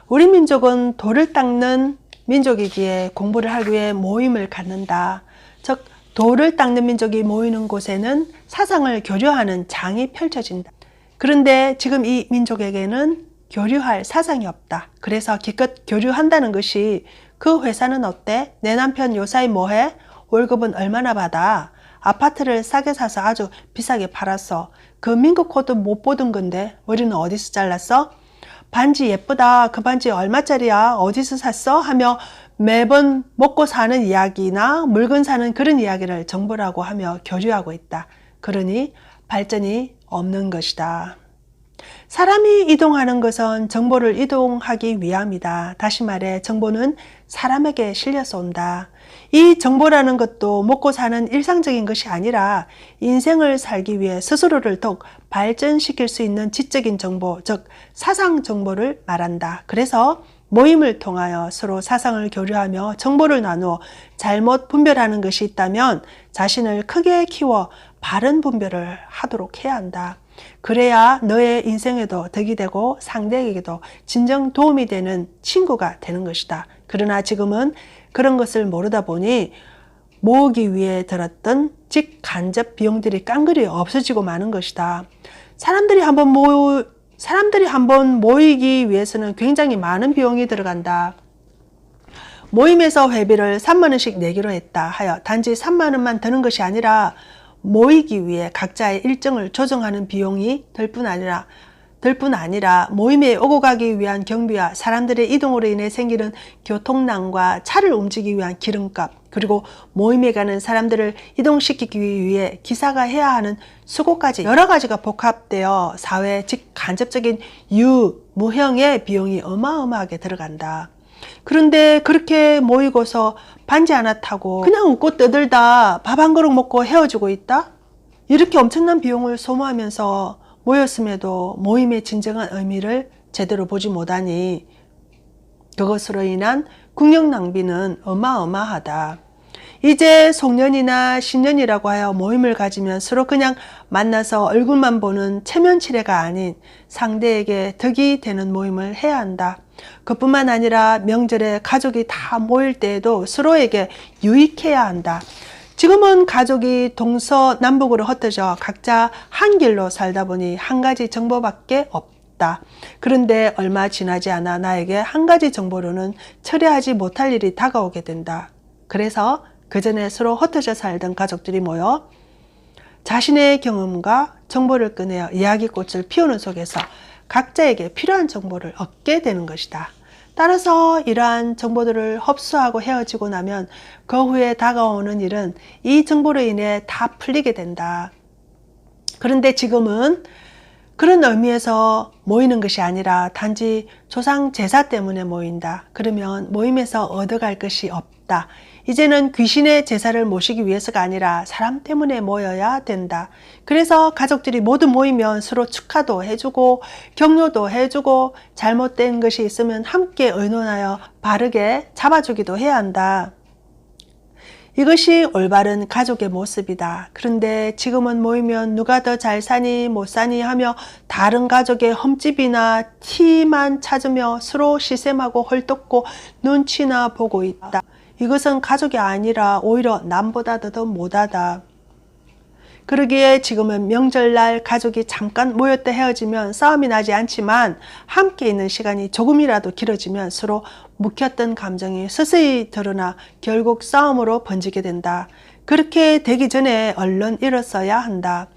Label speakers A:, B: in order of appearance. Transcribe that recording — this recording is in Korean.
A: 우리 민족은 돌을 닦는 민족이기에 공부를 하기 위해 모임을 갖는다. 즉 돌을 닦는 민족이 모이는 곳에는 사상을 교류하는 장이 펼쳐진다. 그런데 지금 이 민족에게는 교류할 사상이 없다. 그래서 기껏 교류한다는 것이 그 회사는 어때? 내 남편 요사이 뭐해? 월급은 얼마나 받아? 아파트를 싸게 사서 아주 비싸게 팔았어. 그 민국 코트 못 보던 건데 머리는 어디서 잘랐어? 반지 예쁘다. 그 반지 얼마짜리야? 어디서 샀어? 하며 매번 먹고 사는 이야기나 물건 사는 그런 이야기를 정보라고 하며 교류하고 있다. 그러니 발전이 없는 것이다. 사람이 이동하는 것은 정보를 이동하기 위함이다. 다시 말해 정보는 사람에게 실려서 온다. 이 정보라는 것도 먹고 사는 일상적인 것이 아니라 인생을 살기 위해 스스로를 더욱 발전시킬 수 있는 지적인 정보, 즉 사상 정보를 말한다. 그래서 모임을 통하여 서로 사상을 교류하며 정보를 나누어 잘못 분별하는 것이 있다면 자신을 크게 키워 바른 분별을 하도록 해야 한다. 그래야 너의 인생에도 덕이 되고 상대에게도 진정 도움이 되는 친구가 되는 것이다. 그러나 지금은 그런 것을 모르다 보니 모으기 위해 들었던 직간접 비용들이 깡그리 없어지고 마는 것이다. 사람들이 한번 모이기 위해서는 굉장히 많은 비용이 들어간다. 모임에서 회비를 3만 원씩 내기로 했다 하여 단지 3만 원만 드는 것이 아니라 모이기 위해 각자의 일정을 조정하는 비용이 들 뿐 아니라 모임에 오고 가기 위한 경비와 사람들의 이동으로 인해 생기는 교통난과 차를 움직이기 위한 기름값, 그리고 모임에 가는 사람들을 이동시키기 위해 기사가 해야 하는 수고까지 여러 가지가 복합되어 사회에 직간접적인 무형의 비용이 어마어마하게 들어간다. 그런데 그렇게 모이고서 반지 하나 타고 그냥 웃고 떠들다 밥 한 그릇 먹고 헤어지고 있다? 이렇게 엄청난 비용을 소모하면서 모였음에도 모임의 진정한 의미를 제대로 보지 못하니 그것으로 인한 국력 낭비는 어마어마하다. 이제 송년이나 신년이라고 하여 모임을 가지면 서로 그냥 만나서 얼굴만 보는 체면치레가 아닌 상대에게 덕이 되는 모임을 해야 한다. 그뿐만 아니라 명절에 가족이 다 모일 때에도 서로에게 유익해야 한다. 지금은 가족이 동서남북으로 흩어져 각자 한 길로 살다 보니 한 가지 정보밖에 없다. 그런데 얼마 지나지 않아 나에게 한 가지 정보로는 처리하지 못할 일이 다가오게 된다. 그래서 그 전에 서로 흩어져 살던 가족들이 모여 자신의 경험과 정보를 꺼내어 이야기꽃을 피우는 속에서 각자에게 필요한 정보를 얻게 되는 것이다. 따라서 이러한 정보들을 흡수하고 헤어지고 나면 그 후에 다가오는 일은 이 정보로 인해 다 풀리게 된다. 그런데 지금은 그런 의미에서 모이는 것이 아니라 단지 조상 제사 때문에 모인다. 그러면 모임에서 얻어갈 것이 없다. 이제는 귀신의 제사를 모시기 위해서가 아니라 사람 때문에 모여야 된다. 그래서 가족들이 모두 모이면 서로 축하도 해주고 격려도 해주고 잘못된 것이 있으면 함께 의논하여 바르게 잡아주기도 해야 한다. 이것이 올바른 가족의 모습이다. 그런데 지금은 모이면 누가 더 잘 사니 못 사니 하며 다른 가족의 흠집이나 티만 찾으며 서로 시샘하고 헐뜯고 눈치나 보고 있다. 이것은 가족이 아니라 오히려 남보다 더 못하다. 그러기에 지금은 명절날 가족이 잠깐 모였다 헤어지면 싸움이 나지 않지만 함께 있는 시간이 조금이라도 길어지면 서로 묵혔던 감정이 서서히 드러나 결국 싸움으로 번지게 된다. 그렇게 되기 전에 얼른 일어서야 한다.